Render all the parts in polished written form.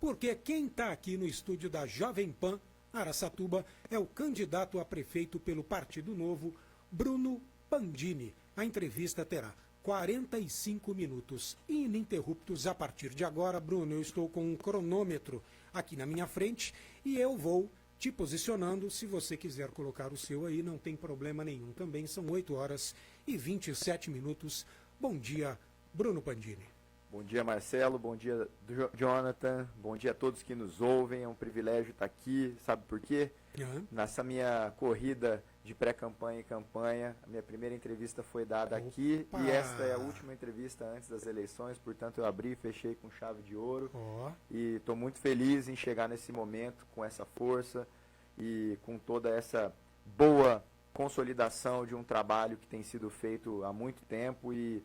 porque quem está aqui no estúdio da Jovem Pan, Araçatuba, é o candidato a prefeito pelo Partido Novo, Bruno Pandini. A entrevista terá 45 minutos ininterruptos a partir de agora. Bruno, eu estou com um cronômetro aqui na minha frente e eu vou te posicionando. Se você quiser colocar o seu aí, não tem problema nenhum. Também são 8 horas e 27 minutos. Bom dia, Bruno Pandini. Bom dia, Marcelo. Bom dia, Jonathan. Bom dia a todos que nos ouvem. É um privilégio estar aqui. Sabe por quê? Nessa minha corrida de pré-campanha e campanha, a minha primeira entrevista foi dada aqui e esta é a última entrevista antes das eleições, portanto eu abri e fechei com chave de ouro e estou muito feliz em chegar nesse momento com essa força e com toda essa boa consolidação de um trabalho que tem sido feito há muito tempo e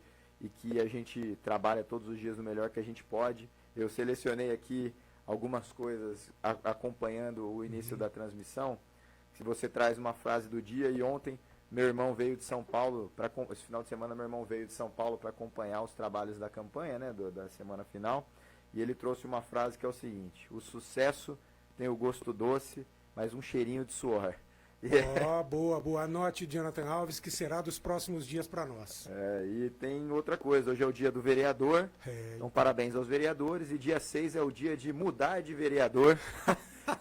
que a gente trabalha todos os dias no melhor que a gente pode. Eu selecionei aqui algumas coisas acompanhando o início da transmissão. Se você traz uma frase do dia, e ontem meu irmão veio de São Paulo, esse final de semana meu irmão veio de São Paulo para acompanhar os trabalhos da campanha, né, da semana final, e ele trouxe uma frase que é o seguinte: o sucesso tem o gosto doce, mas um cheirinho de suor. Boa. Anote, Jonathan Alves, que será dos próximos dias para nós. E tem outra coisa, hoje é o dia do vereador, então parabéns aos vereadores, e dia 6 é o dia de mudar de vereador.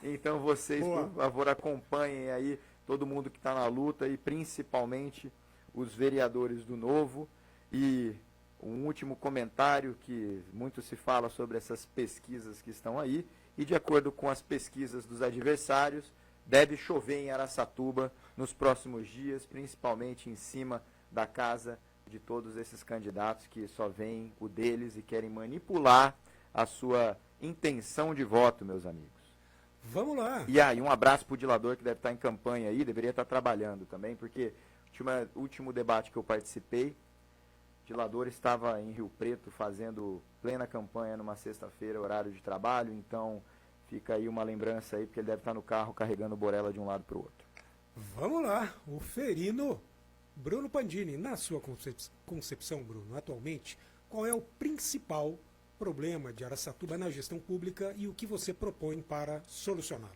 Então vocês, por favor, acompanhem aí todo mundo que está na luta e principalmente os vereadores do Novo. E um último comentário, que muito se fala sobre essas pesquisas que estão aí, e de acordo com as pesquisas dos adversários, deve chover em Araçatuba nos próximos dias, principalmente em cima da casa de todos esses candidatos que só veem o deles e querem manipular a sua intenção de voto, meus amigos. Vamos lá. E um abraço para o Dilador, que deve estar em campanha aí, deveria estar trabalhando também, porque o último debate que eu participei, o Dilador estava em Rio Preto fazendo plena campanha numa sexta-feira, horário de trabalho, então fica aí uma lembrança aí, porque ele deve estar no carro carregando o Borella de um lado para o outro. Vamos lá, o ferino Bruno Pandini. Na sua concepção, Bruno, atualmente, qual é o principal problema de Araçatuba na gestão pública e o que você propõe para solucioná-lo?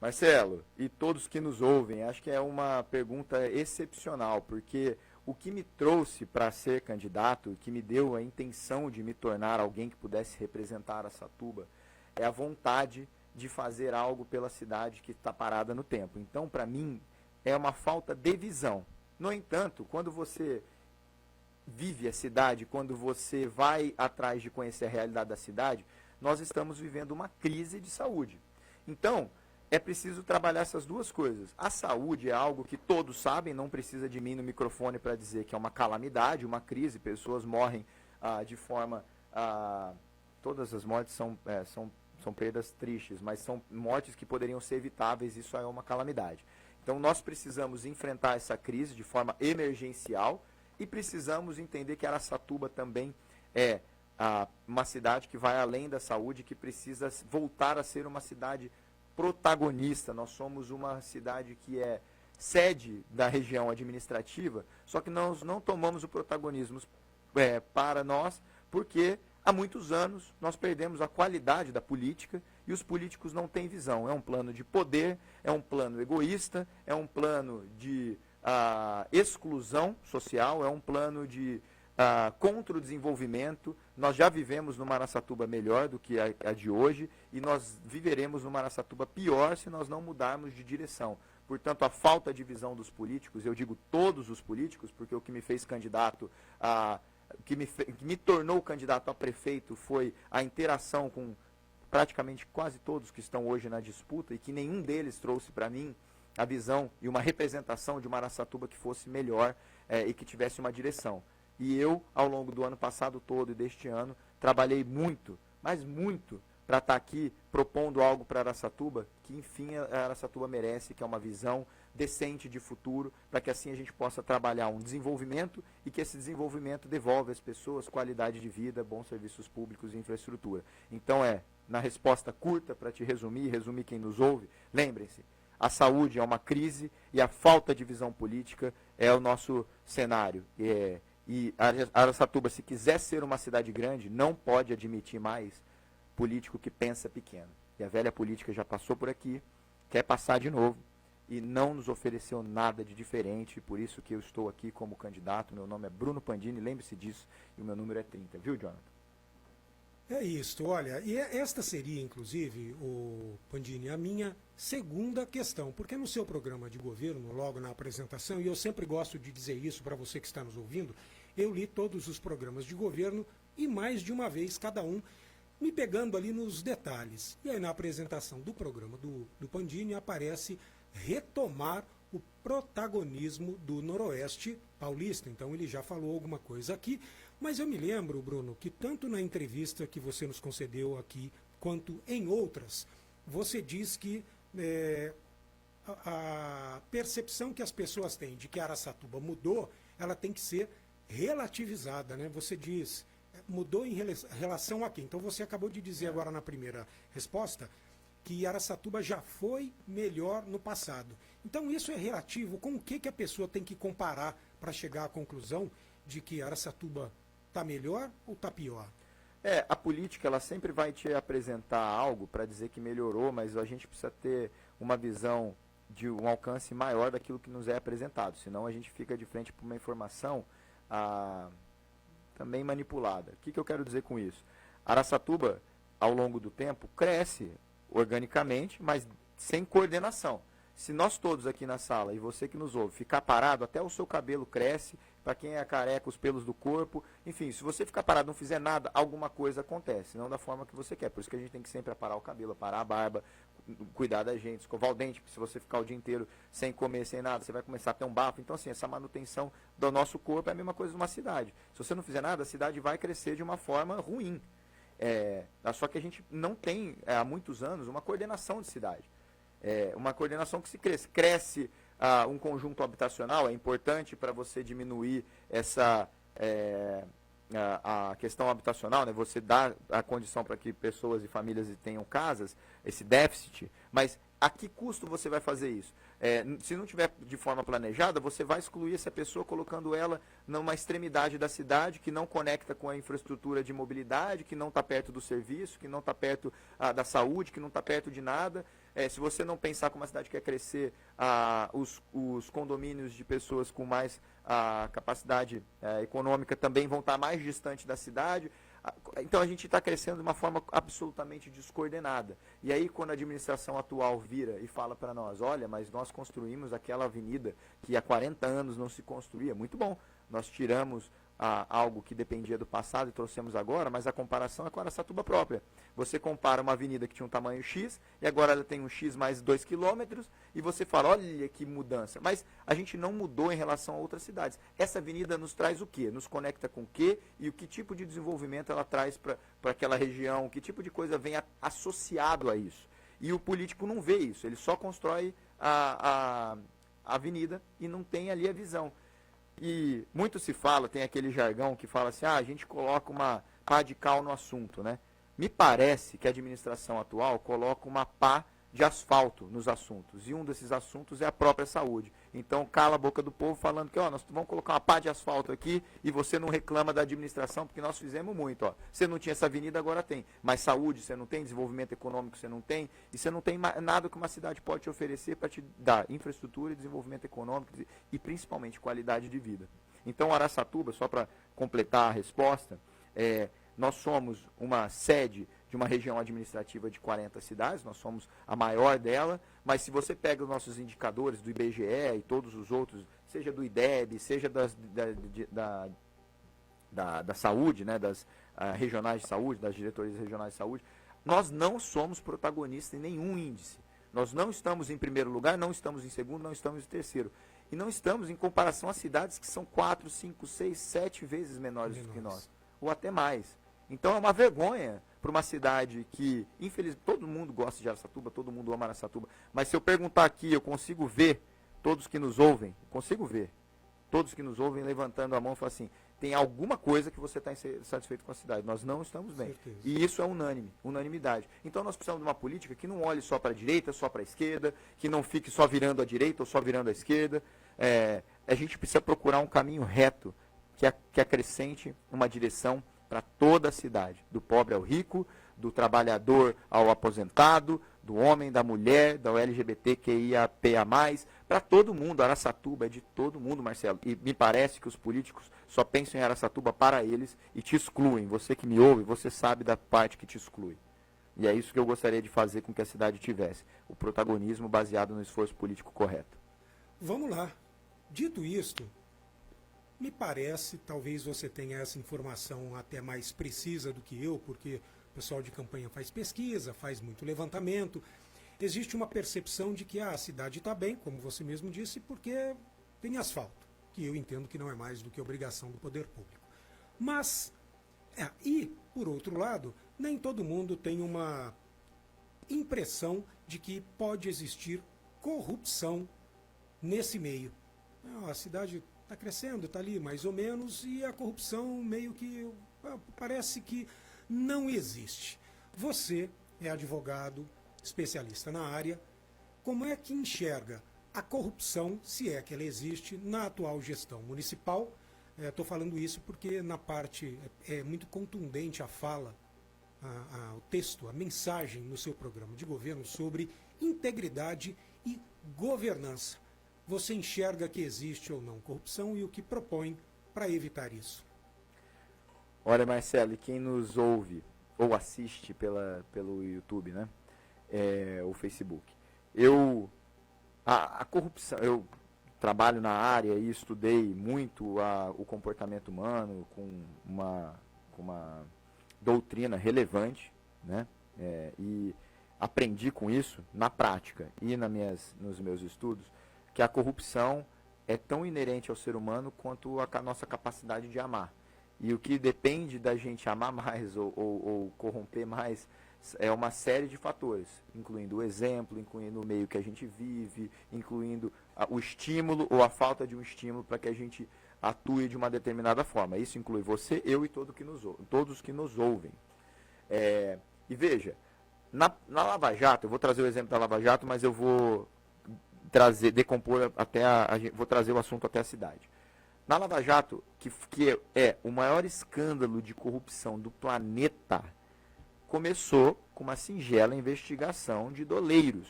Marcelo, e todos que nos ouvem, acho que é uma pergunta excepcional, porque o que me trouxe para ser candidato, o que me deu a intenção de me tornar alguém que pudesse representar Araçatuba, é a vontade de fazer algo pela cidade que está parada no tempo. Então, para mim, é uma falta de visão. No entanto, quando você vive a cidade, quando você vai atrás de conhecer a realidade da cidade, nós estamos vivendo uma crise de saúde. Então, é preciso trabalhar essas duas coisas. A saúde é algo que todos sabem, não precisa de mim no microfone para dizer que é uma calamidade, uma crise, pessoas morrem de forma... todas as mortes são perdas tristes, mas são mortes que poderiam ser evitáveis, isso é uma calamidade. Então, nós precisamos enfrentar essa crise de forma emergencial, e precisamos entender que Araçatuba também é uma cidade que vai além da saúde, que precisa voltar a ser uma cidade protagonista. Nós somos uma cidade que é sede da região administrativa, só que nós não tomamos o protagonismo para nós, porque há muitos anos nós perdemos a qualidade da política e os políticos não têm visão. É um plano de poder, é um plano egoísta, é um plano de exclusão social, é um plano de contra o desenvolvimento. Nós já vivemos numa Araçatuba melhor do que a de hoje e nós viveremos numa Araçatuba pior se nós não mudarmos de direção. Portanto, a falta de visão dos políticos, eu digo todos os políticos, porque o que me fez candidato, que me tornou candidato a prefeito foi a interação com praticamente quase todos que estão hoje na disputa e que nenhum deles trouxe para mim a visão e uma representação de uma Araçatuba que fosse melhor e que tivesse uma direção. E eu, ao longo do ano passado todo e deste ano, trabalhei muito, mas muito, para estar aqui propondo algo para Araçatuba, que enfim a Araçatuba merece, que é uma visão decente de futuro, para que assim a gente possa trabalhar um desenvolvimento e que esse desenvolvimento devolva às pessoas qualidade de vida, bons serviços públicos e infraestrutura. Então na resposta curta, para te resumir quem nos ouve, lembrem-se, a saúde é uma crise e a falta de visão política é o nosso cenário. E Araçatuba, se quiser ser uma cidade grande, não pode admitir mais político que pensa pequeno. E a velha política já passou por aqui, quer passar de novo, e não nos ofereceu nada de diferente, por isso que eu estou aqui como candidato. Meu nome é Bruno Pandini, lembre-se disso, e o meu número é 30, viu, Jonathan? É isso, olha, e esta seria, inclusive, o Pandini, a minha segunda questão, porque no seu programa de governo, logo na apresentação, e eu sempre gosto de dizer isso para você que está nos ouvindo, eu li todos os programas de governo e mais de uma vez cada um, me pegando ali nos detalhes. E aí na apresentação do programa do Pandini aparece retomar o protagonismo do Noroeste Paulista. Então ele já falou alguma coisa aqui, mas eu me lembro, Bruno, que tanto na entrevista que você nos concedeu aqui, quanto em outras, você diz que a percepção que as pessoas têm de que Araçatuba mudou, ela tem que ser relativizada, né? Você diz, mudou em relação a quê? Então você acabou de dizer agora na primeira resposta que Araçatuba já foi melhor no passado. Então isso é relativo com o que a pessoa tem que comparar para chegar à conclusão de que Araçatuba está melhor ou está pior? A política ela sempre vai te apresentar algo para dizer que melhorou, mas a gente precisa ter uma visão de um alcance maior daquilo que nos é apresentado, senão a gente fica de frente para uma informação também manipulada. O que eu quero dizer com isso? Araçatuba, ao longo do tempo, cresce organicamente, mas sem coordenação. Se nós todos aqui na sala, e você que nos ouve, ficar parado, até o seu cabelo cresce, para quem é careca, os pelos do corpo, enfim, se você ficar parado, não fizer nada, alguma coisa acontece, não da forma que você quer. Por isso que a gente tem que sempre aparar o cabelo, aparar a barba, cuidar da gente, escovar o dente, porque se você ficar o dia inteiro sem comer, sem nada, você vai começar a ter um bafo. Então, assim, essa manutenção do nosso corpo é a mesma coisa de uma cidade. Se você não fizer nada, a cidade vai crescer de uma forma ruim. Só que a gente não tem, há muitos anos, uma coordenação de cidade. Uma coordenação que se cresce. Cresce um conjunto habitacional, é importante para você diminuir a questão habitacional, né? Você dá a condição para que pessoas e famílias tenham casas, esse déficit, mas a que custo você vai fazer isso? Se não tiver de forma planejada, você vai excluir essa pessoa colocando ela numa extremidade da cidade que não conecta com a infraestrutura de mobilidade, que não está perto do serviço, que não está perto da saúde, que não está perto de nada. Se você não pensar como a cidade quer crescer, os condomínios de pessoas com mais capacidade econômica também vão estar mais distantes da cidade. Então a gente está crescendo de uma forma absolutamente descoordenada. E aí quando a administração atual vira e fala para nós, olha, mas nós construímos aquela avenida que há 40 anos não se construía, muito bom, nós tiramos algo que dependia do passado e trouxemos agora, mas a comparação é com a Araçatuba própria. Você compara uma avenida que tinha um tamanho X, e agora ela tem um X mais 2 quilômetros, e você fala, olha que mudança. Mas a gente não mudou em relação a outras cidades. Essa avenida nos traz o quê? Nos conecta com o quê? E o que tipo de desenvolvimento ela traz para aquela região? Que tipo de coisa vem associado a isso? E o político não vê isso, ele só constrói a avenida e não tem ali a visão. E muito se fala, tem aquele jargão que fala assim, a gente coloca uma pá de cal no assunto, né? Me parece que a administração atual coloca uma pá de asfalto nos assuntos, e um desses assuntos é a própria saúde. Então cala a boca do povo falando que nós vamos colocar uma pá de asfalto aqui e você não reclama da administração, porque nós fizemos muito. Você não tinha essa avenida, agora tem. Mas saúde você não tem, desenvolvimento econômico você não tem, e você não tem nada que uma cidade pode te oferecer para te dar infraestrutura e desenvolvimento econômico e principalmente qualidade de vida. Então Araçatuba, só para completar a resposta, nós somos uma sede de uma região administrativa de 40 cidades, nós somos a maior dela, mas se você pega os nossos indicadores do IBGE e todos os outros, seja do IDEB, seja da saúde, né, das regionais de saúde, das diretorias regionais de saúde, nós não somos protagonistas em nenhum índice. Nós não estamos em primeiro lugar, não estamos em segundo, não estamos em terceiro. E não estamos em comparação a cidades que são 4, 5, 6, 7 vezes menores do que nós, ou até mais. Então é uma vergonha para uma cidade que, infelizmente, todo mundo gosta de Araçatuba, todo mundo ama Araçatuba, mas se eu perguntar aqui, eu consigo ver todos que nos ouvem, todos que nos ouvem levantando a mão e falam assim, tem alguma coisa que você está insatisfeito com a cidade, nós não estamos bem. Certeza. E isso é unanimidade. Então nós precisamos de uma política que não olhe só para a direita, só para a esquerda, que não fique só virando a direita ou só virando a esquerda. A gente precisa procurar um caminho reto, que acrescente uma direção para toda a cidade, do pobre ao rico, do trabalhador ao aposentado, do homem, da mulher, da LGBTQIAPA+, para todo mundo. Araçatuba é de todo mundo, Marcelo. E me parece que os políticos só pensam em Araçatuba para eles e te excluem. Você que me ouve, você sabe da parte que te exclui. E é isso que eu gostaria de fazer com que a cidade tivesse. O protagonismo baseado no esforço político correto. Vamos lá. Dito isto, me parece, talvez você tenha essa informação até mais precisa do que eu, porque o pessoal de campanha faz pesquisa, faz muito levantamento. Existe uma percepção de que a cidade está bem, como você mesmo disse, porque tem asfalto, que eu entendo que não é mais do que obrigação do poder público. Mas, e, por outro lado, nem todo mundo tem uma impressão de que pode existir corrupção nesse meio. A cidade está crescendo, está ali mais ou menos, e a corrupção meio que parece que não existe. Você é advogado, especialista na área. Como é que enxerga a corrupção, se é que ela existe, na atual gestão municipal? Estou falando isso porque na parte é muito contundente a fala, o texto, a mensagem no seu programa de governo sobre integridade e governança. Você enxerga que existe ou não corrupção e o que propõe para evitar isso? Olha, Marcelo, e quem nos ouve ou assiste pelo YouTube, né? Ou Facebook. A corrupção, eu trabalho na área e estudei muito o comportamento humano com uma doutrina relevante, né? E aprendi com isso na prática e nos meus estudos, que a corrupção é tão inerente ao ser humano quanto a nossa capacidade de amar. E o que depende da gente amar mais ou corromper mais é uma série de fatores, incluindo o exemplo, incluindo o meio que a gente vive, incluindo o estímulo ou a falta de um estímulo para que a gente atue de uma determinada forma. Isso inclui você, eu e todos que nos ouvem. E veja, na Lava Jato, eu vou trazer o exemplo da Lava Jato, mas eu vou vou trazer o assunto até a cidade. Na Lava Jato, que é o maior escândalo de corrupção do planeta, começou com uma singela investigação de doleiros,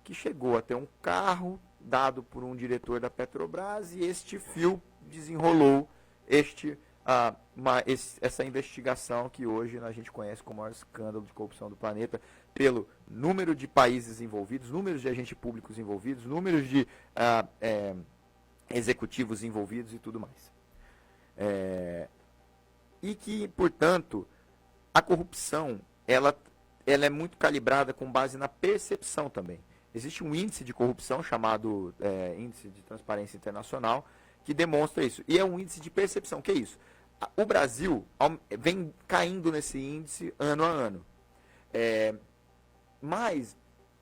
que chegou até um carro dado por um diretor da Petrobras e este fio desenrolou essa investigação que hoje a gente conhece como o maior escândalo de corrupção do planeta, pelo número de países envolvidos, números de agentes públicos envolvidos, números de executivos envolvidos e tudo mais. E que, portanto, a corrupção ela é muito calibrada com base na percepção também. Existe um índice de corrupção chamado Índice de Transparência Internacional, que demonstra isso. E é um índice de percepção. O que é isso? O Brasil vem caindo nesse índice ano a ano. Mas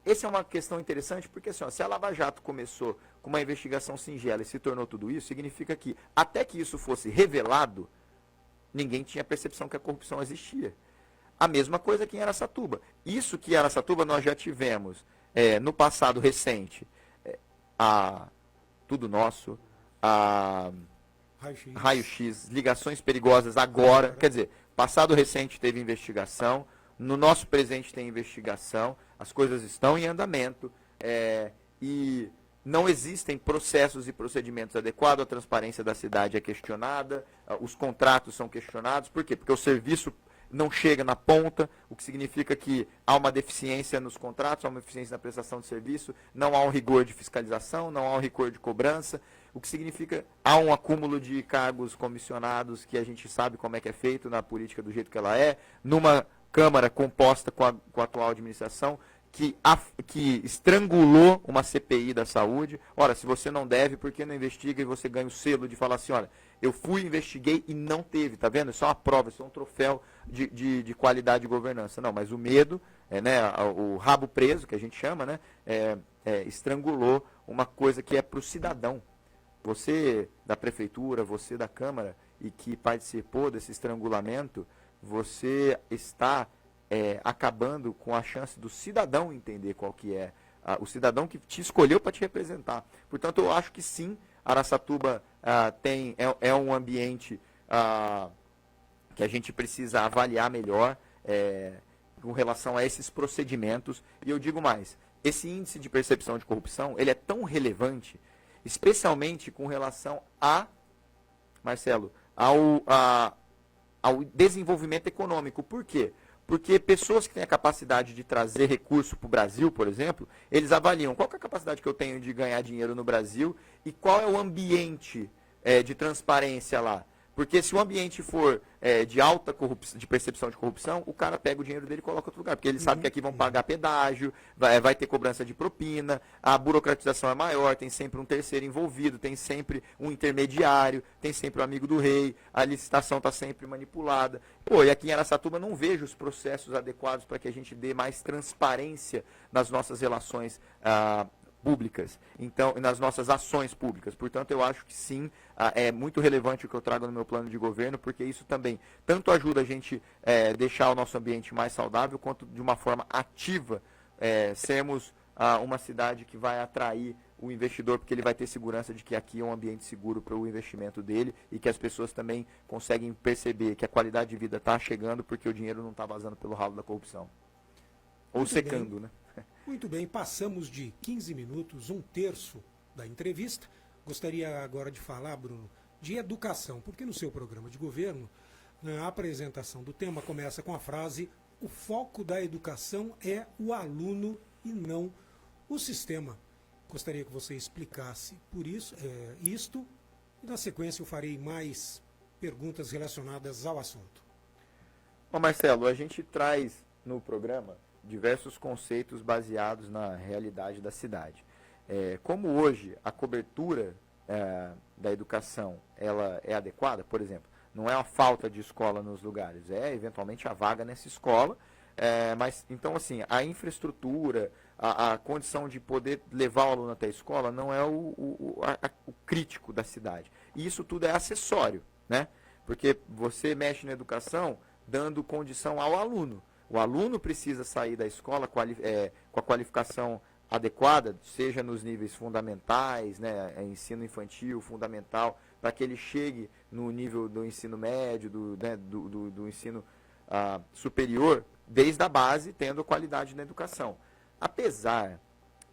essa é uma questão interessante, porque assim, se a Lava Jato começou com uma investigação singela e se tornou tudo isso, significa que, até que isso fosse revelado, ninguém tinha percepção que a corrupção existia. A mesma coisa aqui em Araçatuba. Isso que em Araçatuba nós já tivemos no passado recente, Tudo Nosso, Raio-X, ligações perigosas agora, quer dizer, passado recente teve investigação, no nosso presente tem investigação, as coisas estão em andamento e não existem processos e procedimentos adequados, a transparência da cidade é questionada, os contratos são questionados, por quê? Porque o serviço não chega na ponta, o que significa que há uma deficiência nos contratos, há uma deficiência na prestação de serviço, não há um rigor de fiscalização, não há um rigor de cobrança, o que significa há um acúmulo de cargos comissionados que a gente sabe como é que é feito na política do jeito que ela é, numa Câmara composta com a atual administração, que estrangulou uma CPI da saúde. Ora, se você não deve, por que não investiga e você ganha o selo de falar assim, olha, eu fui, investiguei e não teve, tá vendo? Isso é uma prova, isso é um troféu de qualidade de governança. Não, mas o medo, o rabo preso, que a gente chama, né, estrangulou uma coisa que é para o cidadão. Você da prefeitura, você da Câmara, e que participou desse estrangulamento, você está acabando com a chance do cidadão entender qual que é, o cidadão que te escolheu para te representar. Portanto, eu acho que sim, Araçatuba é um ambiente que a gente precisa avaliar melhor, com relação a esses procedimentos. E eu digo mais, esse índice de percepção de corrupção, ele é tão relevante, especialmente com relação Marcelo, ao desenvolvimento econômico. Por quê? Porque pessoas que têm a capacidade de trazer recurso para o Brasil, por exemplo, eles avaliam qual que é a capacidade que eu tenho de ganhar dinheiro no Brasil e qual é o ambiente de transparência lá. Porque se o ambiente for de alta corrupção, de percepção de corrupção, o cara pega o dinheiro dele e coloca em outro lugar. Porque ele sabe que aqui vão pagar pedágio, vai ter cobrança de propina, a burocratização é maior, tem sempre um terceiro envolvido, tem sempre um intermediário, tem sempre o amigo do rei, a licitação está sempre manipulada. Pô, e aqui em Araçatuba não vejo os processos adequados para que a gente dê mais transparência nas nossas relações públicas, então, nas nossas ações públicas. Portanto, eu acho que sim, é muito relevante o que eu trago no meu plano de governo, porque isso também tanto ajuda a gente deixar o nosso ambiente mais saudável, quanto de uma forma ativa sermos uma cidade que vai atrair o investidor, porque ele vai ter segurança de que aqui é um ambiente seguro para o investimento dele e que as pessoas também conseguem perceber que a qualidade de vida está chegando porque o dinheiro não está vazando pelo ralo da corrupção. Ou Muito secando, bem. né? Muito bem, passamos de 15 minutos, um terço da entrevista. Gostaria agora de falar, Bruno, de educação, porque no seu programa de governo, a apresentação do tema começa com a frase: o foco da educação é o aluno e não o sistema. Gostaria que você explicasse por isso, isto, e na sequência eu farei mais perguntas relacionadas ao assunto. Bom, Marcelo, a gente traz no programa diversos conceitos baseados na realidade da cidade. Como hoje a cobertura da educação ela é adequada, por exemplo, não é a falta de escola nos lugares, é eventualmente a vaga nessa escola, mas então assim, a infraestrutura, a condição de poder levar o aluno até a escola não é o crítico da cidade. E isso tudo é acessório, né? Porque você mexe na educação dando condição ao aluno. O aluno precisa sair da escola com a qualificação adequada, seja nos níveis fundamentais, né, ensino infantil, fundamental, para que ele chegue no nível do ensino médio, do ensino superior, desde a base, tendo qualidade na educação. Apesar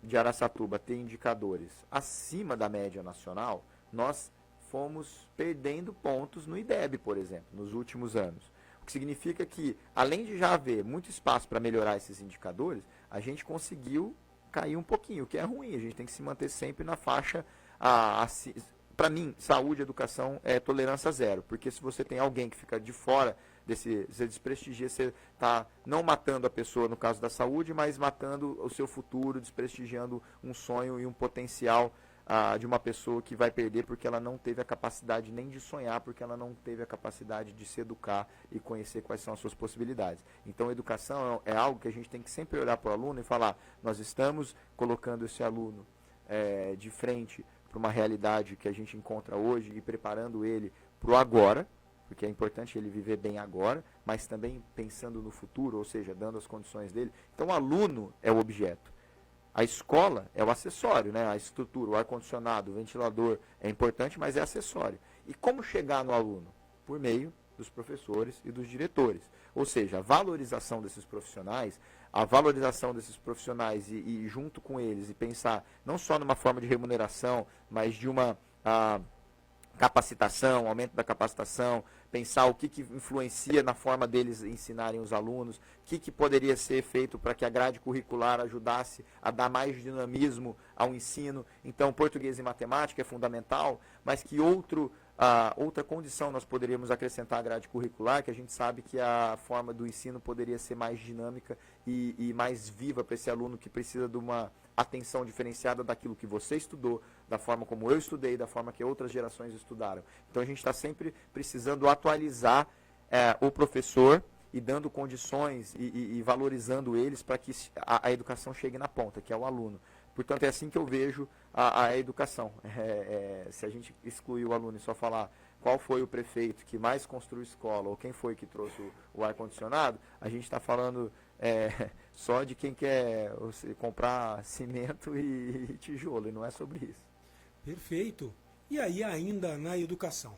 de Araçatuba ter indicadores acima da média nacional, nós fomos perdendo pontos no IDEB, por exemplo, nos últimos anos. O que significa que, além de já haver muito espaço para melhorar esses indicadores, a gente conseguiu cair um pouquinho, o que é ruim. A gente tem que se manter sempre na faixa. Para mim, saúde e educação é tolerância zero, porque se você tem alguém que fica de fora você desprestigia, você está não matando a pessoa no caso da saúde, mas matando o seu futuro, desprestigiando um sonho e um potencial de uma pessoa que vai perder porque ela não teve a capacidade nem de sonhar, porque ela não teve a capacidade de se educar e conhecer quais são as suas possibilidades. Então, a educação é algo que a gente tem que sempre olhar para o aluno e falar: nós estamos colocando esse aluno de frente para uma realidade que a gente encontra hoje e preparando ele para o agora, porque é importante ele viver bem agora, mas também pensando no futuro, ou seja, dando as condições dele. Então, o aluno é o objeto. A escola é o acessório, né? A estrutura, o ar-condicionado, o ventilador é importante, mas é acessório. E como chegar no aluno? Por meio dos professores e dos diretores. Ou seja, a valorização desses profissionais, e junto com eles, e pensar não só numa forma de remuneração, mas de uma capacitação, aumento da capacitação, pensar o que influencia na forma deles ensinarem os alunos, o que poderia ser feito para que a grade curricular ajudasse a dar mais dinamismo ao ensino. Então, português e matemática é fundamental, mas que outra condição nós poderíamos acrescentar à grade curricular, que a gente sabe que a forma do ensino poderia ser mais dinâmica e mais viva para esse aluno que precisa de uma atenção diferenciada daquilo que você estudou, da forma como eu estudei, da forma que outras gerações estudaram. Então a gente está sempre precisando atualizar o professor e dando condições e valorizando eles para que a educação chegue na ponta, que é o aluno. Portanto, é assim que eu vejo a educação. Se a gente excluir o aluno e só falar qual foi o prefeito que mais construiu escola ou quem foi que trouxe o ar-condicionado, a gente está falando só de quem quer comprar cimento e tijolo, e não é sobre isso. Perfeito. E aí ainda na educação,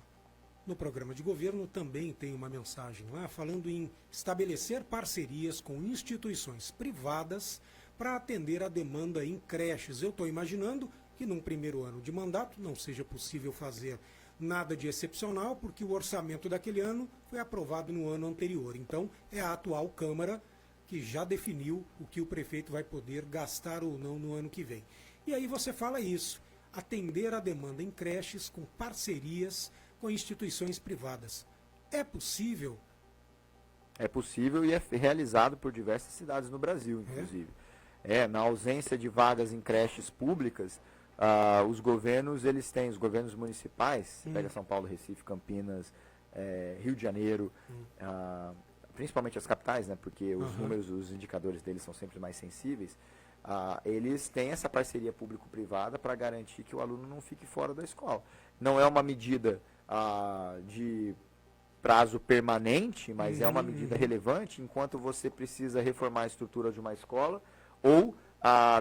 no programa de governo também tem uma mensagem lá falando em estabelecer parcerias com instituições privadas para atender a demanda em creches. Eu estou imaginando que num primeiro ano de mandato não seja possível fazer nada de excepcional, porque o orçamento daquele ano foi aprovado no ano anterior. Então, é a atual Câmara que já definiu o que o prefeito vai poder gastar ou não no ano que vem. E aí você fala isso, atender a demanda em creches com parcerias com instituições privadas. É possível? É possível e é realizado por diversas cidades no Brasil, inclusive. Na ausência de vagas em creches públicas, os governos, os governos municipais, pega São Paulo, Recife, Campinas, Rio de Janeiro, principalmente as capitais, né, porque os números, os indicadores deles são sempre mais sensíveis, eles têm essa parceria público-privada para garantir que o aluno não fique fora da escola. Não é uma medida de prazo permanente, mas é uma medida relevante enquanto você precisa reformar a estrutura de uma escola ou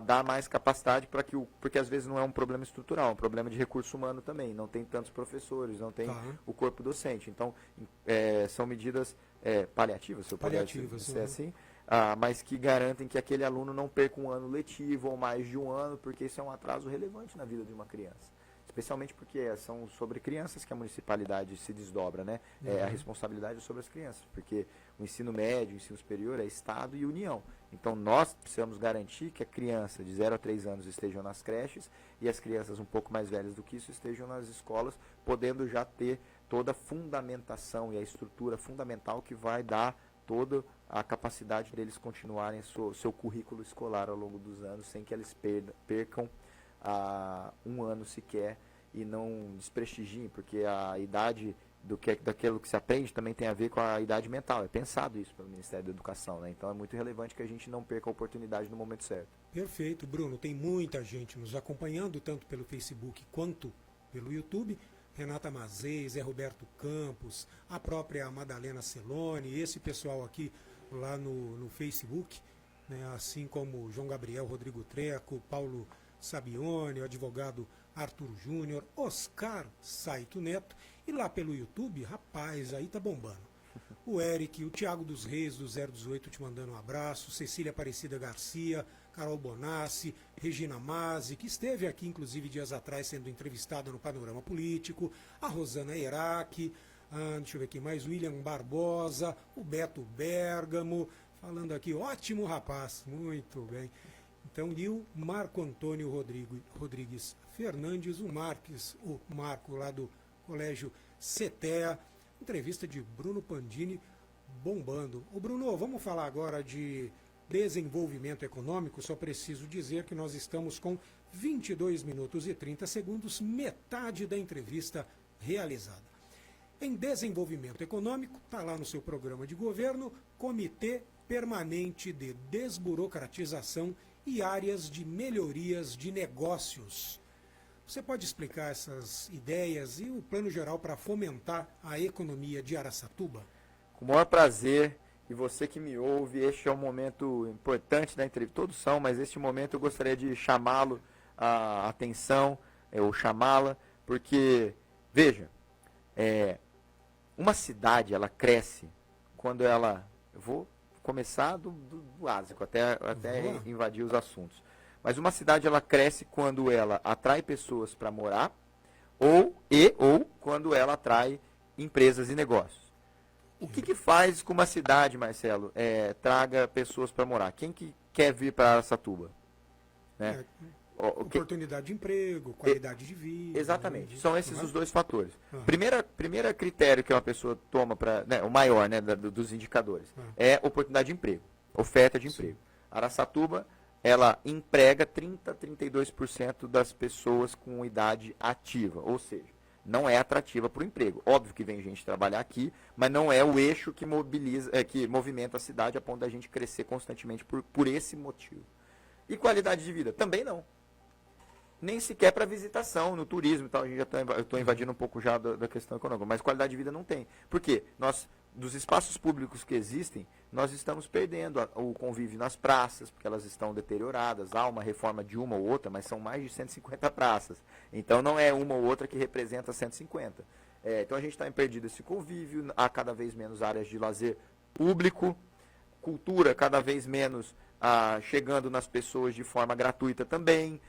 dar mais capacidade para porque às vezes não é um problema estrutural, é um problema de recurso humano também, não tem tantos professores, não tem o corpo docente. Então, são medidas paliativas, se eu puder dizer assim, mas que garantem que aquele aluno não perca um ano letivo ou mais de um ano, porque isso é um atraso relevante na vida de uma criança. Especialmente porque são sobre crianças que a municipalidade se desdobra, né? A responsabilidade é sobre as crianças, porque o ensino médio, o ensino superior é Estado e União. Então nós precisamos garantir que a criança de 0 a 3 anos estejam nas creches e as crianças um pouco mais velhas do que isso estejam nas escolas, podendo já ter toda a fundamentação e a estrutura fundamental que vai dar toda a capacidade deles continuarem seu currículo escolar ao longo dos anos, sem que eles percam um ano sequer e não desprestigiem, porque a idade daquilo que se aprende também tem a ver com a idade mental. É pensado isso pelo Ministério da Educação, né? Então é muito relevante que a gente não perca a oportunidade no momento certo. Perfeito, Bruno. Tem muita gente nos acompanhando, tanto pelo Facebook quanto pelo YouTube. Renata Mazei, Zé Roberto Campos, a própria Madalena Celone, esse pessoal aqui lá no Facebook, né? Assim como João Gabriel, Rodrigo Treco, Paulo Sabione, o advogado Arthur Júnior, Oscar Saito Neto, e lá pelo YouTube, rapaz, aí tá bombando. O Eric, o Thiago dos Reis, do 018, te mandando um abraço, Cecília Aparecida Garcia, Carol Bonassi, Regina Mazzi, que esteve aqui, inclusive, dias atrás, sendo entrevistada no Panorama Político, a Rosana Eraque, deixa eu ver aqui mais, William Barbosa, o Beto Bergamo, falando aqui, ótimo rapaz, muito bem. Então, e o Marco Antônio Rodrigues Fernandes, o Marco lá do Colégio CETEA, entrevista de Bruno Pandini bombando. Ô Bruno, vamos falar agora de desenvolvimento econômico, só preciso dizer que nós estamos com 22 minutos e 30 segundos, metade da entrevista realizada. Em desenvolvimento econômico, está lá no seu programa de governo, Comitê Permanente de Desburocratização e áreas de melhorias de negócios. Você pode explicar essas ideias e o plano geral para fomentar a economia de Araçatuba? Com o maior prazer, e você que me ouve, este é um momento importante da entrevista, todos são, mas este momento eu gostaria de chamá-lo a atenção, ou chamá-la, porque, veja, uma cidade, ela cresce quando ela, eu vou começar do básico, até invadir os assuntos. Mas uma cidade, ela cresce quando ela atrai pessoas para morar ou quando ela atrai empresas e negócios. O que faz com uma cidade, Marcelo, traga pessoas para morar? Quem que quer vir para Araçatuba? Né? Oportunidade de emprego, qualidade de vida. Exatamente, são esses os dois fatores. Primeiro critério que uma pessoa toma para, o maior, né, dos indicadores, é oportunidade de emprego, oferta de emprego. Araçatuba, ela emprega 30% a 32% das pessoas com idade ativa, ou seja, não é atrativa para o emprego. Óbvio que vem gente trabalhar aqui, mas não é o eixo que movimenta a cidade a ponto da gente crescer constantemente por esse motivo. E qualidade de vida? Também não. Nem sequer para visitação, no turismo e tal. Eu estou invadindo um pouco já da questão econômica, mas qualidade de vida não tem. Por quê? Dos espaços públicos que existem, nós estamos perdendo o convívio nas praças, porque elas estão deterioradas. Há uma reforma de uma ou outra, mas são mais de 150 praças. Então não é uma ou outra que representa 150. Então a gente está perdido esse convívio, há cada vez menos áreas de lazer público, cultura cada vez menos chegando nas pessoas de forma gratuita também.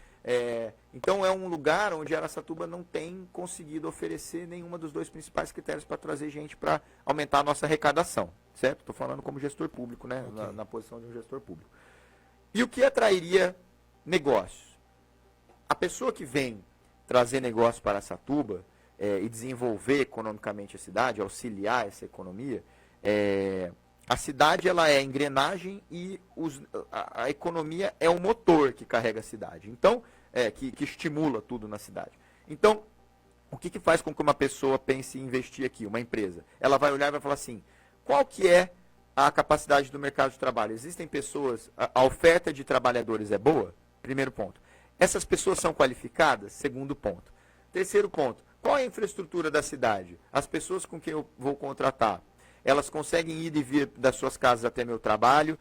Então é um lugar onde Araçatuba não tem conseguido oferecer nenhuma dos dois principais critérios para trazer gente para aumentar a nossa arrecadação, certo? Estou falando como gestor público, né? Okay. Na posição de um gestor público. E o que atrairia negócios? A pessoa que vem trazer negócio para Araçatuba e desenvolver economicamente a cidade, auxiliar essa economia, a cidade ela é a engrenagem e a economia é o motor que carrega a cidade. Então, que estimula tudo na cidade. Então, o que faz com que uma pessoa pense em investir aqui, uma empresa? Ela vai olhar e vai falar assim, qual que é a capacidade do mercado de trabalho? Existem pessoas, a oferta de trabalhadores é boa? Primeiro ponto. Essas pessoas são qualificadas? Segundo ponto. Terceiro ponto, qual é a infraestrutura da cidade? As pessoas com quem eu vou contratar, elas conseguem ir e vir das suas casas até meu trabalho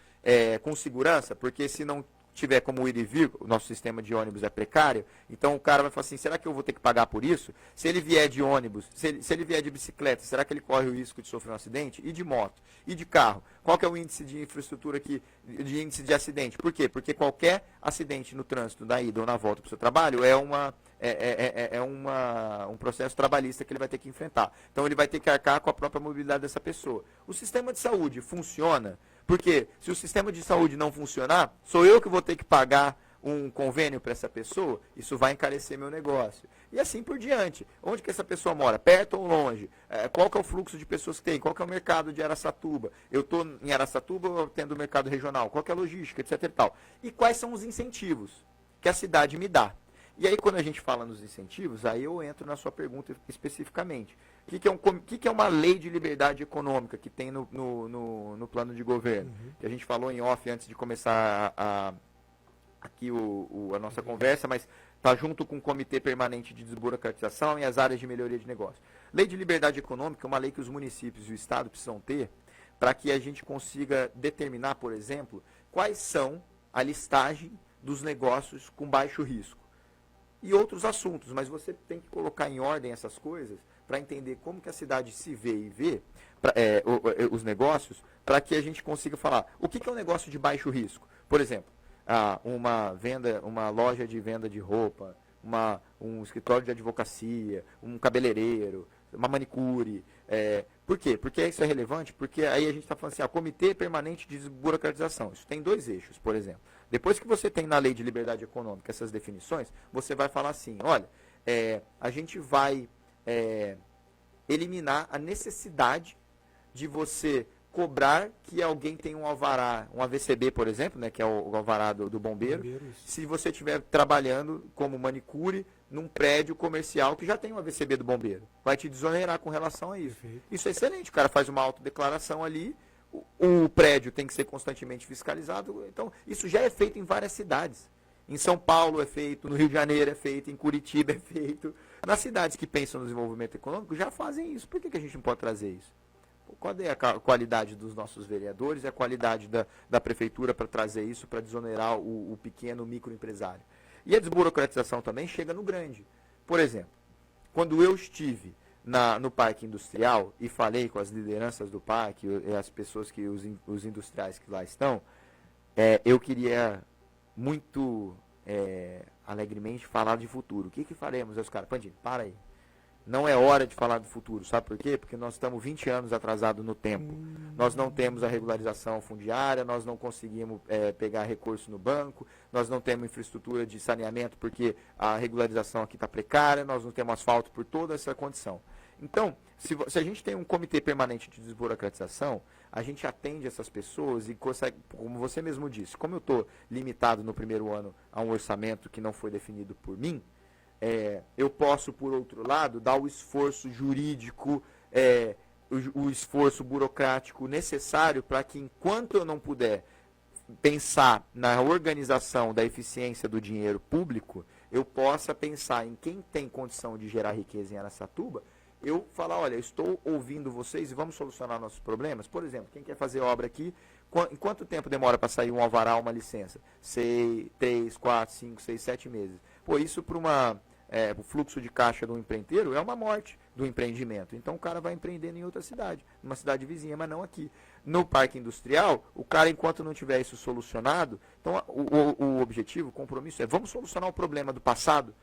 com segurança? Porque se não tiver como ir e vir, o nosso sistema de ônibus é precário, então o cara vai falar assim, será que eu vou ter que pagar por isso? Se ele vier de ônibus, se ele vier de bicicleta, será que ele corre o risco de sofrer um acidente? E de moto? E de carro? Qual que é o índice de infraestrutura aqui, de índice de acidente? Por quê? Porque qualquer acidente no trânsito, da ida ou na volta para o seu trabalho, um processo trabalhista que ele vai ter que enfrentar. Então ele vai ter que arcar com a própria mobilidade dessa pessoa. O sistema de saúde funciona? Porque se o sistema de saúde não funcionar, sou eu que vou ter que pagar um convênio para essa pessoa, isso vai encarecer meu negócio. E assim por diante. Onde que essa pessoa mora? Perto ou longe? Qual que é o fluxo de pessoas que tem? Qual que é o mercado de Araçatuba? Eu estou em Araçatuba ou tendo o mercado regional? Qual que é a logística, etc. e tal. E quais são os incentivos que a cidade me dá? E aí, quando a gente fala nos incentivos, aí eu entro na sua pergunta especificamente. O que é uma lei de liberdade econômica que tem no plano de governo? Que a gente falou em off antes de começar aqui a nossa conversa, mas está junto com o Comitê Permanente de Desburocratização e as áreas de melhoria de negócio. Lei de liberdade econômica é uma lei que os municípios e o Estado precisam ter para que a gente consiga determinar, por exemplo, quais são a listagem dos negócios com baixo risco. E outros assuntos, mas você tem que colocar em ordem essas coisas para entender como que a cidade se vê e vê os negócios, para que a gente consiga falar o que é um negócio de baixo risco. Por exemplo, uma loja de venda de roupa, um escritório de advocacia, um cabeleireiro, uma manicure. Por quê? Porque isso é relevante, porque aí a gente está falando assim, Comitê Permanente de Desburocratização. Isso tem dois eixos, por exemplo. Depois que você tem na Lei de Liberdade Econômica essas definições, você vai falar assim, olha, a gente vai eliminar a necessidade de você cobrar que alguém tenha um alvará, um AVCB, por exemplo, né, que é o alvará do bombeiro, se você estiver trabalhando como manicure num prédio comercial que já tem um AVCB do bombeiro. Vai te desonerar com relação a isso. Perfeito. Isso é excelente, o cara faz uma autodeclaração ali, o prédio tem que ser constantemente fiscalizado, então isso já é feito em várias cidades. Em São Paulo é feito, no Rio de Janeiro é feito, em Curitiba é feito. Nas cidades que pensam no desenvolvimento econômico já fazem isso. Por que a gente não pode trazer isso? Qual é a qualidade dos nossos vereadores e a qualidade da prefeitura para trazer isso, para desonerar o pequeno microempresário? E a desburocratização também chega no grande. Por exemplo, quando eu estive no parque industrial e falei com as lideranças do parque, as pessoas, os industriais que lá estão, eu queria muito alegremente falar de futuro. O que faremos? Aí os caras, Pandini, para aí. Não é hora de falar do futuro, sabe por quê? Porque nós estamos 20 anos atrasados no tempo. Nós não temos a regularização fundiária, nós não conseguimos pegar recurso no banco, nós não temos infraestrutura de saneamento porque a regularização aqui está precária, nós não temos asfalto por toda essa condição. Então, se a gente tem um comitê permanente de desburocratização, a gente atende essas pessoas e consegue, como você mesmo disse, como eu estou limitado no primeiro ano a um orçamento que não foi definido por mim, eu posso, por outro lado, dar o esforço jurídico, o esforço burocrático necessário para que, enquanto eu não puder pensar na organização da eficiência do dinheiro público, eu possa pensar em quem tem condição de gerar riqueza em Araçatuba, eu falar, olha, eu estou ouvindo vocês e vamos solucionar nossos problemas. Por exemplo, quem quer fazer obra aqui, em quanto tempo demora para sair um alvará, uma licença? 3, 4, 5, 6, 7 meses. Pô, isso para o fluxo de caixa do empreiteiro é uma morte do empreendimento. Então o cara vai empreendendo em outra cidade, numa cidade vizinha, mas não aqui. No parque industrial, o cara, enquanto não tiver isso solucionado, então o objetivo, o compromisso é vamos solucionar o problema do passado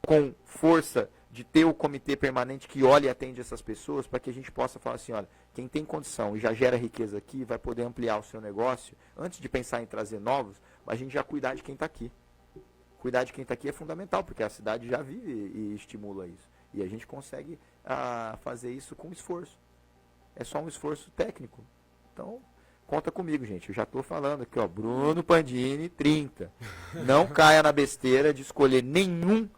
com força de ter o comitê permanente que olha e atende essas pessoas, para que a gente possa falar assim, olha, quem tem condição e já gera riqueza aqui, vai poder ampliar o seu negócio, antes de pensar em trazer novos, a gente já cuidar de quem está aqui. Cuidar de quem está aqui é fundamental, porque a cidade já vive e estimula isso. E a gente consegue fazer isso com esforço. É só um esforço técnico. Então, conta comigo, gente. Eu já estou falando aqui, ó, Bruno Pandini, 30. Não caia na besteira de escolher nenhum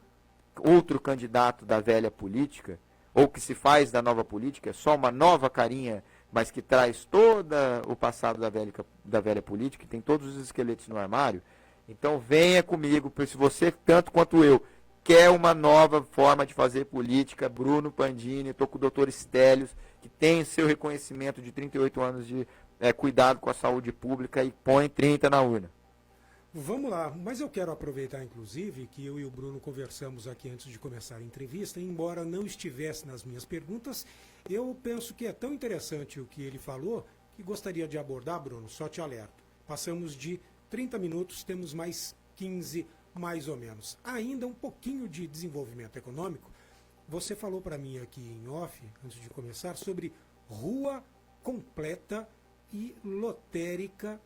outro candidato da velha política, ou que se faz da nova política, é só uma nova carinha, mas que traz todo o passado da velha política, que tem todos os esqueletos no armário. Então venha comigo, porque se você, tanto quanto eu, quer uma nova forma de fazer política, Bruno Pandini, estou com o doutor Estélios, que tem seu reconhecimento de 38 anos de cuidado com a saúde pública, e põe 30 na urna. Vamos lá, mas eu quero aproveitar, inclusive, que eu e o Bruno conversamos aqui antes de começar a entrevista, embora não estivesse nas minhas perguntas, eu penso que é tão interessante o que ele falou, que gostaria de abordar, Bruno, só te alerto. Passamos de 30 minutos, temos mais 15, mais ou menos. Ainda um pouquinho de desenvolvimento econômico. Você falou para mim aqui em off, antes de começar, sobre rua completa e lotérica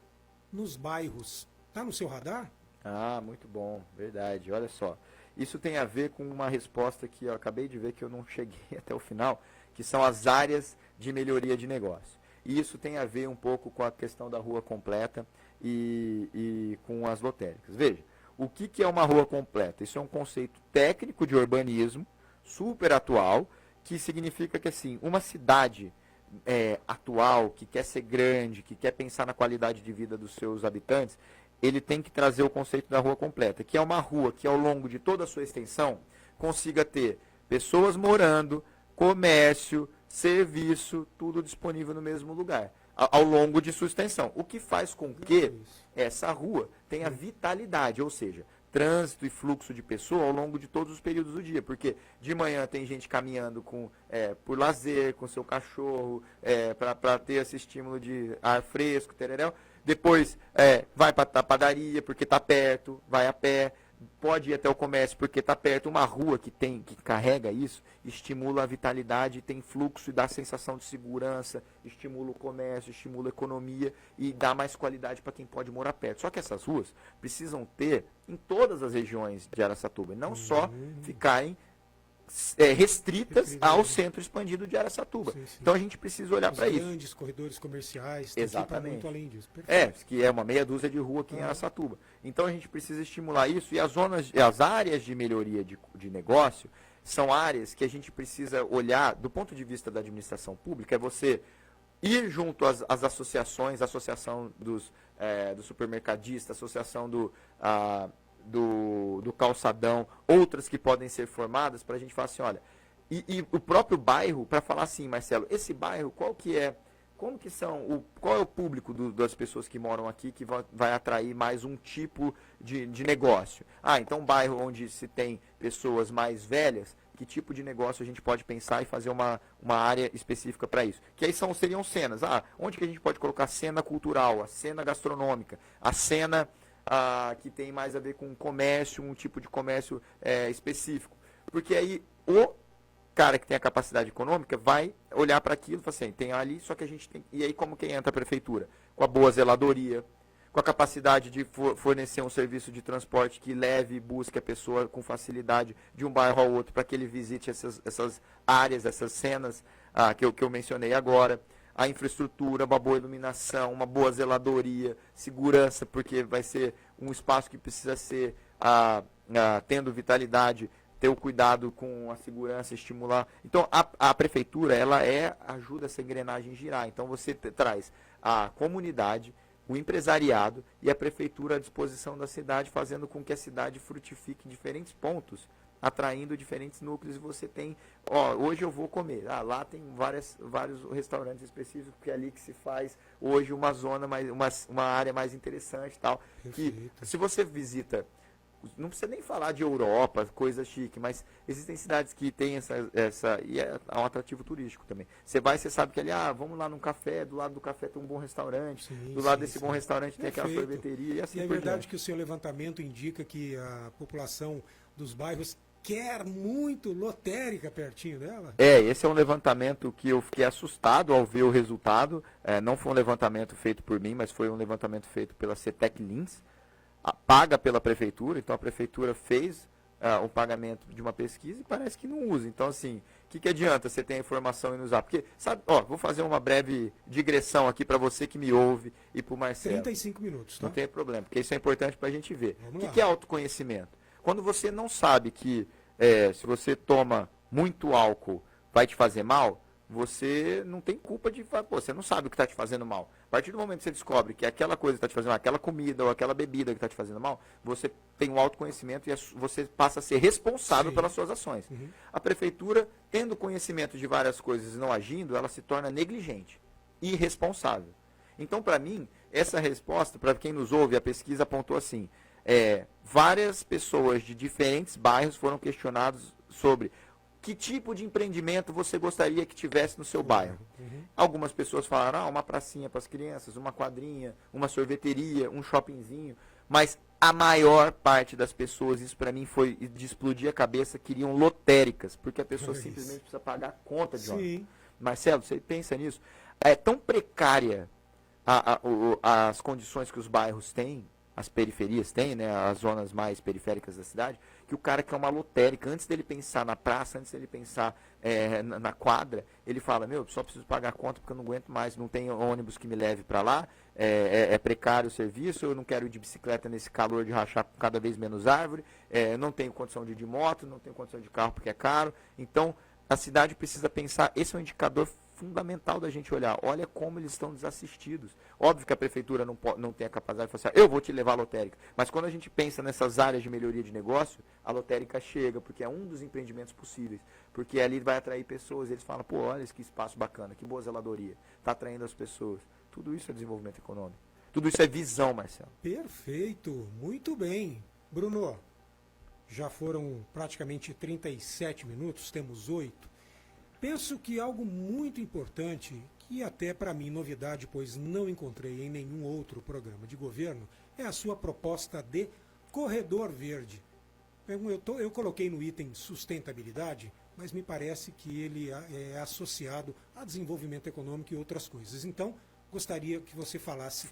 nos bairros. Está no seu radar? Ah, muito bom, verdade. Olha só, isso tem a ver com uma resposta que eu acabei de ver que eu não cheguei até o final, que são as áreas de melhoria de negócio. E isso tem a ver um pouco com a questão da rua completa e com as lotéricas. Veja, o que é uma rua completa? Isso é um conceito técnico de urbanismo, super atual, que significa que assim, uma cidade atual, que quer ser grande, que quer pensar na qualidade de vida dos seus habitantes, ele tem que trazer o conceito da rua completa, que é uma rua que ao longo de toda a sua extensão consiga ter pessoas morando, comércio, serviço, tudo disponível no mesmo lugar, ao longo de sua extensão. O que faz com que essa rua tenha vitalidade, ou seja, trânsito e fluxo de pessoa ao longo de todos os períodos do dia, porque de manhã tem gente caminhando por lazer, com seu cachorro, para ter esse estímulo de ar fresco, tereréu. Depois vai para a padaria porque está perto, vai a pé, pode ir até o comércio porque está perto. Uma rua que carrega isso, estimula a vitalidade, tem fluxo e dá sensação de segurança, estimula o comércio, estimula a economia e dá mais qualidade para quem pode morar perto. Só que essas ruas precisam ter em todas as regiões de Araçatuba, e não só ficarem restritas ao centro expandido de Araçatuba. Sim. Então a gente precisa olhar para isso. Grandes corredores comerciais, exatamente, muito além disso. Que é uma meia dúzia de rua aqui em Araçatuba. Então a gente precisa estimular isso, e as áreas de melhoria de negócio são áreas que a gente precisa olhar do ponto de vista da administração pública, é você ir junto às associações, a associação dos supermercadistas, associação do calçadão, outras que podem ser formadas, para a gente falar assim, olha, e o próprio bairro, para falar assim, Marcelo, esse bairro, qual é o público das pessoas que moram aqui que vai atrair mais um tipo de negócio? Então um bairro onde se tem pessoas mais velhas, que tipo de negócio a gente pode pensar e fazer uma área específica para isso? Que aí seriam cenas, onde que a gente pode colocar a cena cultural, a cena gastronômica, a cena que tem mais a ver com comércio, um tipo de comércio específico. Porque aí o cara que tem a capacidade econômica vai olhar para aquilo e falar assim, tem ali, só que a gente tem... E aí como que entra a prefeitura? Com a boa zeladoria, com a capacidade de fornecer um serviço de transporte que leve e busque a pessoa com facilidade de um bairro ao outro, para que ele visite essas áreas, essas cenas que eu mencionei agora. A infraestrutura, uma boa iluminação, uma boa zeladoria, segurança, porque vai ser um espaço que precisa ser tendo vitalidade, ter o cuidado com a segurança, estimular. Então, a prefeitura, ela ajuda essa engrenagem a girar. Então, você traz a comunidade, o empresariado e a prefeitura à disposição da cidade, fazendo com que a cidade frutifique em diferentes pontos, atraindo diferentes núcleos. E você tem, hoje eu vou comer, lá tem vários restaurantes específicos, que é ali que se faz hoje uma zona, uma área mais interessante e tal. Que, se você visita Não precisa nem falar de Europa, coisa chique, mas existem cidades que têm essa e é um atrativo turístico também. Você vai, você sabe que ali, vamos lá num café, do lado do café tem um bom restaurante, do lado desse bom restaurante tem aquela sorveteria e assim e é por verdade diante. que o seu levantamento indica que a população dos bairros quer muito lotérica pertinho dela? Esse é um levantamento que eu fiquei assustado ao ver o resultado. Não foi um levantamento feito por mim, mas foi um levantamento feito pela CETEC Lins, paga pela prefeitura. Então a prefeitura fez o pagamento de uma pesquisa e parece que não usa. Então, assim, o que adianta você ter a informação e não usar? Porque, sabe, vou fazer uma breve digressão aqui para você que me ouve e para o Marcelo. 35 minutos, tá? Não tem problema, porque isso é importante para a gente ver. Vamos lá. O que é autoconhecimento? Quando você não sabe que se você toma muito álcool vai te fazer mal, você não tem culpa de falar, você não sabe o que está te fazendo mal. A partir do momento que você descobre que aquela coisa está te fazendo mal, aquela comida ou aquela bebida que está te fazendo mal, você tem um autoconhecimento e você passa a ser responsável pelas suas ações. Uhum. A prefeitura, tendo conhecimento de várias coisas e não agindo, ela se torna negligente, irresponsável. Então, para mim, essa resposta, para quem nos ouve, a pesquisa apontou assim, várias pessoas de diferentes bairros foram questionados sobre que tipo de empreendimento você gostaria que tivesse no seu bairro. Uhum. Algumas pessoas falaram, uma pracinha para as crianças, uma quadrinha, uma sorveteria, um shoppingzinho, mas a maior parte das pessoas, isso para mim foi de explodir a cabeça, queriam lotéricas, porque a pessoa simplesmente precisa pagar a conta de ônibus. Marcelo, você pensa nisso? É tão precária as condições que os bairros têm, as periferias têm, né, as zonas mais periféricas da cidade, que o cara quer uma lotérica, antes dele pensar na praça, antes dele pensar na quadra, ele fala, só preciso pagar a conta porque eu não aguento mais, não tem ônibus que me leve para lá, é precário o serviço, eu não quero ir de bicicleta nesse calor de rachar com cada vez menos árvore, não tenho condição de ir de moto, não tenho condição de carro porque é caro. Então, a cidade precisa pensar, esse é um indicador fundamental da gente olhar, olha como eles estão desassistidos. Óbvio que a prefeitura não tem a capacidade de falar assim, eu vou te levar à lotérica, mas quando a gente pensa nessas áreas de melhoria de negócio, a lotérica chega, porque é um dos empreendimentos possíveis, porque ali vai atrair pessoas, eles falam, olha que espaço bacana, que boa zeladoria, está atraindo as pessoas. Tudo isso é desenvolvimento econômico. Tudo isso é visão, Marcelo. Perfeito, muito bem. Bruno, já foram praticamente 37 minutos, temos 8. Penso que algo muito importante, que até para mim novidade, pois não encontrei em nenhum outro programa de governo, é a sua proposta de corredor verde. Eu coloquei no item sustentabilidade, mas me parece que ele é associado a desenvolvimento econômico e outras coisas. Então, gostaria que você falasse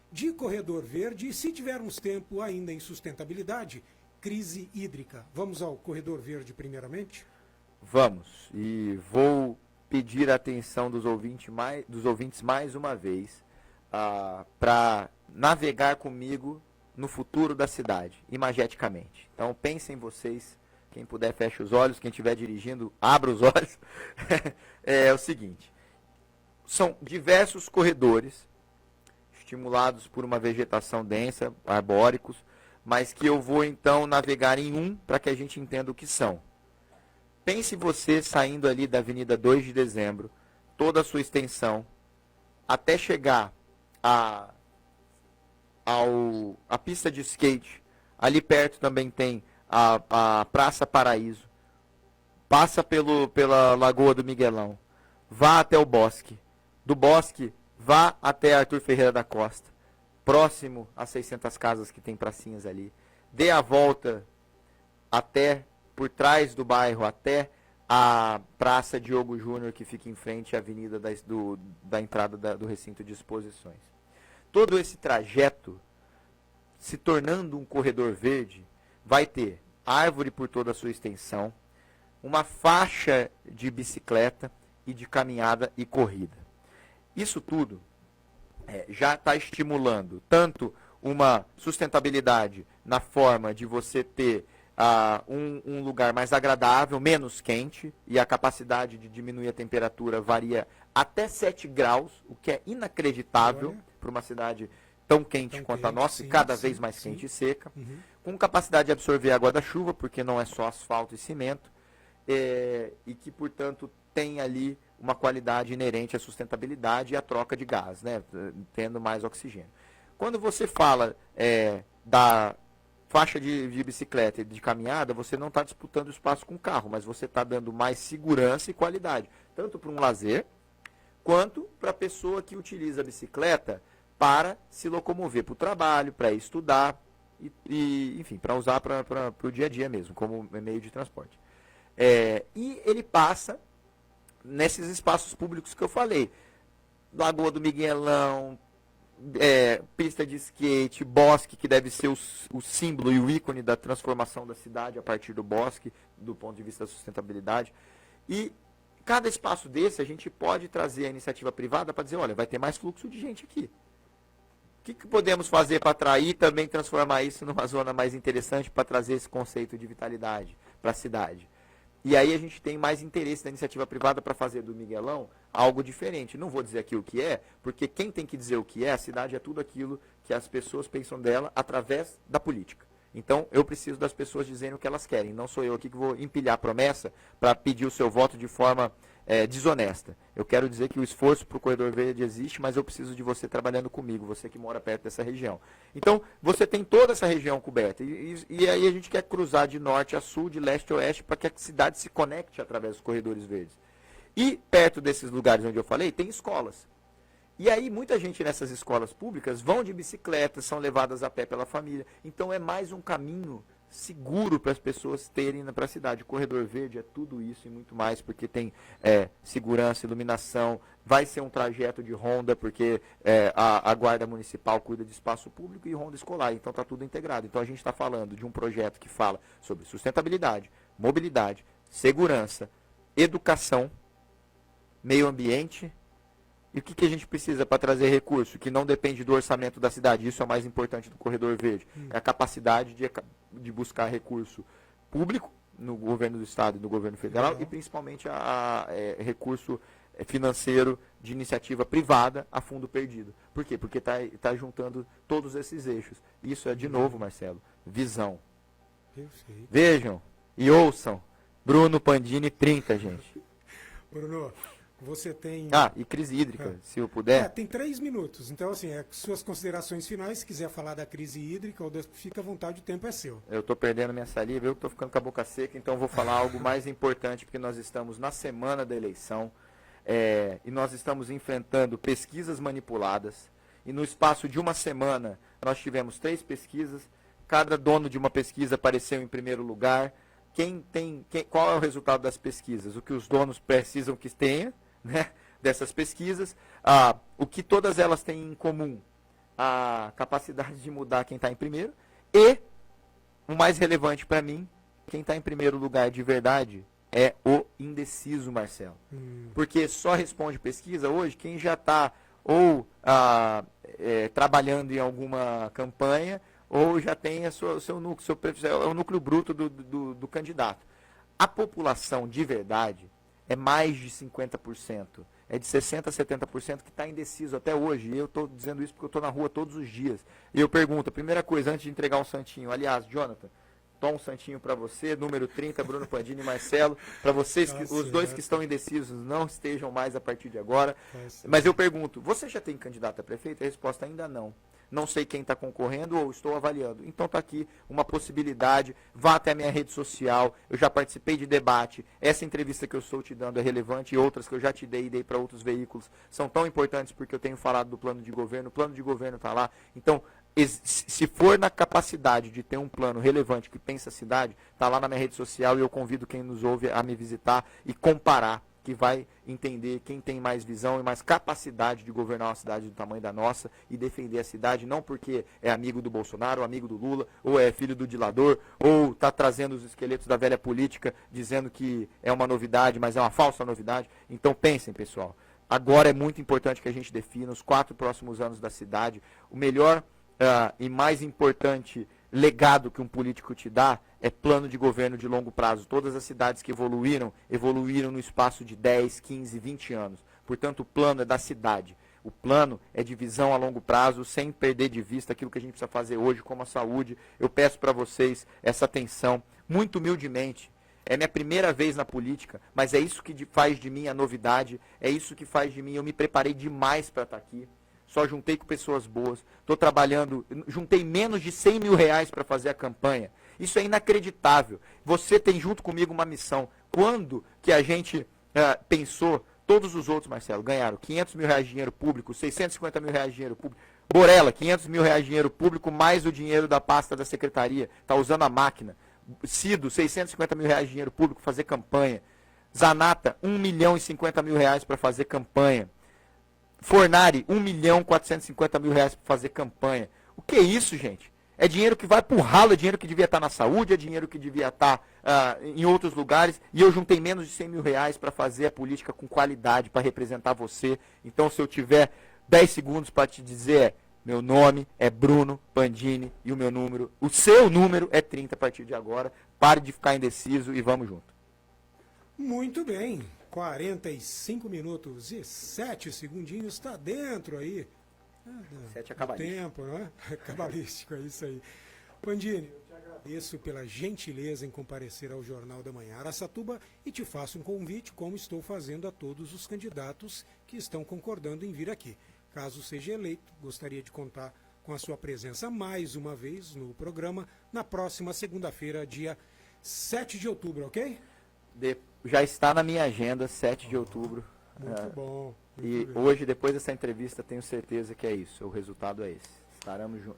de corredor verde e, se tivermos tempo ainda em sustentabilidade, crise hídrica. Vamos ao corredor verde primeiramente? Vamos, e vou pedir a atenção dos ouvintes mais uma vez para navegar comigo no futuro da cidade, imageticamente. Então pensem em vocês, quem puder feche os olhos, quem estiver dirigindo, abra os olhos. É o seguinte, são diversos corredores estimulados por uma vegetação densa, arbóricos, mas que eu vou então navegar em um para que a gente entenda o que são. Pense você saindo ali da Avenida 2 de Dezembro, toda a sua extensão, até chegar à pista de skate. Ali perto também tem a Praça Paraíso. Passa pela Lagoa do Miguelão. Vá até o Bosque. Do Bosque, vá até Arthur Ferreira da Costa. Próximo às 600 casas que tem pracinhas ali. Dê a volta até por trás do bairro até a Praça Diogo Júnior, que fica em frente à avenida da entrada do recinto de exposições. Todo esse trajeto, se tornando um corredor verde, vai ter árvore por toda a sua extensão, uma faixa de bicicleta e de caminhada e corrida. Isso tudo já está estimulando tanto uma sustentabilidade na forma de você ter um lugar mais agradável, menos quente, e a capacidade de diminuir a temperatura varia até 7 graus, o que é inacreditável para uma cidade tão quente quanto a nossa, e cada vez mais quente e seca, com capacidade de absorver água da chuva, porque não é só asfalto e cimento, e que, portanto, tem ali uma qualidade inerente à sustentabilidade e à troca de gás, né, tendo mais oxigênio. Quando você fala faixa de bicicleta e de caminhada, você não está disputando espaço com o carro, mas você está dando mais segurança e qualidade, tanto para um lazer, quanto para a pessoa que utiliza a bicicleta para se locomover para o trabalho, para estudar, enfim, para usar para o dia a dia mesmo, como meio de transporte. E ele passa nesses espaços públicos que eu falei, Lagoa do Miguelão, pista de skate, bosque, que deve ser o símbolo e o ícone da transformação da cidade a partir do bosque, do ponto de vista da sustentabilidade. E cada espaço desse a gente pode trazer a iniciativa privada para dizer, olha, vai ter mais fluxo de gente aqui. O que podemos fazer para atrair e também transformar isso numa zona mais interessante para trazer esse conceito de vitalidade para a cidade? E aí a gente tem mais interesse da iniciativa privada para fazer do Miguelão algo diferente. Não vou dizer aqui o que é, porque quem tem que dizer o que é, a cidade é tudo aquilo que as pessoas pensam dela através da política. Então, eu preciso das pessoas dizendo o que elas querem. Não sou eu aqui que vou empilhar a promessa para pedir o seu voto de forma desonesta. Eu quero dizer que o esforço para o Corredor Verde existe, mas eu preciso de você trabalhando comigo, você que mora perto dessa região. Então, você tem toda essa região coberta. E aí a gente quer cruzar de norte a sul, de leste a oeste, para que a cidade se conecte através dos corredores verdes. E perto desses lugares onde eu falei, tem escolas. E aí muita gente nessas escolas públicas vão de bicicleta, são levadas a pé pela família. Então é mais um caminho seguro para as pessoas terem para a cidade. O Corredor Verde é tudo isso e muito mais, porque tem segurança, iluminação, vai ser um trajeto de ronda, porque a Guarda Municipal cuida de espaço público e ronda escolar, então está tudo integrado. Então a gente está falando de um projeto que fala sobre sustentabilidade, mobilidade, segurança, educação, meio ambiente. E o que a gente precisa para trazer recurso que não depende do orçamento da cidade? Isso é o mais importante do Corredor Verde. É a capacidade de buscar recurso público no governo do Estado e no governo federal e principalmente recurso financeiro de iniciativa privada a fundo perdido. Por quê? Porque está juntando todos esses eixos. Isso é, de novo, Marcelo, visão. Perfeito. Vejam e ouçam. Bruno Pandini 30, gente. Bruno, você tem... e crise hídrica, se eu puder. Tem 3 minutos. Então, assim, suas considerações finais. Se quiser falar da crise hídrica, fica à vontade, o tempo é seu. Eu estou perdendo minha saliva, eu estou ficando com a boca seca, então vou falar algo mais importante, porque nós estamos na semana da eleição e nós estamos enfrentando pesquisas manipuladas. E no espaço de uma semana, nós tivemos 3 pesquisas. Cada dono de uma pesquisa apareceu em primeiro lugar. Qual é o resultado das pesquisas? O que os donos precisam que tenha, né, dessas pesquisas, o que todas elas têm em comum, a capacidade de mudar quem está em primeiro, e, o mais relevante para mim, quem está em primeiro lugar de verdade é o indeciso, Marcelo. Porque só responde pesquisa hoje quem já está ou trabalhando em alguma campanha, ou já tem seu núcleo, o núcleo bruto do candidato. A população de verdade é mais de 50%, é de 60% a 70% que está indeciso até hoje. E eu estou dizendo isso porque eu estou na rua todos os dias. E eu pergunto, a primeira coisa, antes de entregar um santinho, aliás, Jonathan, toma um santinho para você, número 30, Bruno Pandini e Marcelo, para vocês, os dois que estão indecisos não estejam mais a partir de agora. Mas eu pergunto, você já tem candidato a prefeito? A resposta ainda não. Não sei quem está concorrendo ou estou avaliando. Então está aqui uma possibilidade. Vá até a minha rede social. Eu já participei de debate. Essa entrevista que eu estou te dando é relevante e outras que eu já te dei e dei para outros veículos são tão importantes porque eu tenho falado do plano de governo. O plano de governo está lá. Então, se for na capacidade de ter um plano relevante que pensa a cidade, está lá na minha rede social e eu convido quem nos ouve a me visitar e comparar, que vai entender quem tem mais visão e mais capacidade de governar uma cidade do tamanho da nossa e defender a cidade, não porque é amigo do Bolsonaro, amigo do Lula, ou é filho do dilador, ou está trazendo os esqueletos da velha política, dizendo que é uma novidade, mas é uma falsa novidade. Então pensem, pessoal, agora é muito importante que a gente defina os 4 próximos anos da cidade. O melhor e mais importante legado que um político te dá é plano de governo de longo prazo. Todas as cidades que evoluíram no espaço de 10, 15, 20 anos. Portanto, o plano é da cidade. O plano é de visão a longo prazo, sem perder de vista aquilo que a gente precisa fazer hoje, como a saúde. Eu peço para vocês essa atenção, muito humildemente. É minha primeira vez na política, mas é isso que faz de mim a novidade, é isso que faz de mim. Eu me preparei demais para estar aqui. só juntei com pessoas boas, estou trabalhando, juntei menos de 100 mil reais para fazer a campanha. Isso é inacreditável. Você tem junto comigo uma missão. Quando que a gente pensou, todos os outros, Marcelo, ganharam 500 mil reais de dinheiro público, 650 mil reais de dinheiro público. Borella, 500 mil reais de dinheiro público, mais o dinheiro da pasta da secretaria, está usando a máquina. Cido, 650 mil reais de dinheiro público, fazer campanha. Zanata, 1 milhão e 50 mil reais para fazer campanha. Fornari, 1 milhão e 450 mil reais para fazer campanha. O que é isso, gente? É dinheiro que vai pro ralo, é dinheiro que devia estar na saúde, é dinheiro que devia estar em outros lugares. E eu juntei menos de 100 mil reais para fazer a política com qualidade, para representar você. Então, se eu tiver 10 segundos para te dizer, meu nome é Bruno Pandini e o meu número, o seu número é 30 a partir de agora. Pare de ficar indeciso e vamos junto. Muito bem, 45 minutos e 7 segundinhos, está dentro aí. 7 é cabalístico. Tempo, não é? Cabalístico, é isso aí. Pandini, eu te agradeço pela gentileza em comparecer ao Jornal da Manhã Araçatuba e te faço um convite, como estou fazendo a todos os candidatos que estão concordando em vir aqui. Caso seja eleito, gostaria de contar com a sua presença mais uma vez no programa na próxima segunda-feira, dia 7 de outubro, ok? Já está na minha agenda, 7 de outubro. Muito bom. E hoje, depois dessa entrevista, tenho certeza que é isso. O resultado é esse.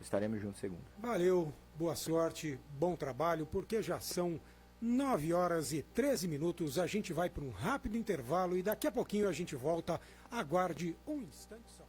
Estaremos juntos segunda. Valeu, boa sorte, bom trabalho, porque já são 9 horas e 13 minutos. A gente vai para um rápido intervalo e daqui a pouquinho a gente volta. Aguarde um instante só.